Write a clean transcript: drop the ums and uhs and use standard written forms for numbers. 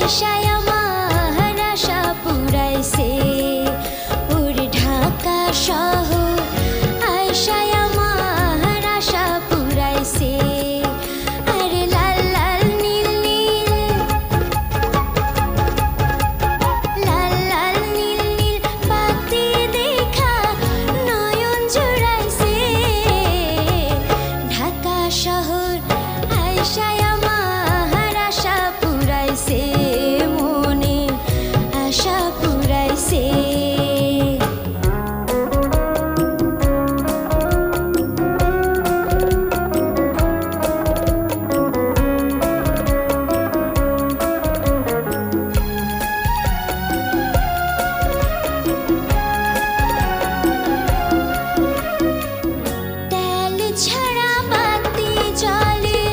আয়শায় আমার আশা পুরাইছে ওর ঢাকা শহর আয়শায় আমার আশা পুরাইছে আরে লাল লাল নীল নীল লাল লাল নীল নীল বাতি দেখা নয়ন জুড়াইছে ঢাকা শহর আয়শায়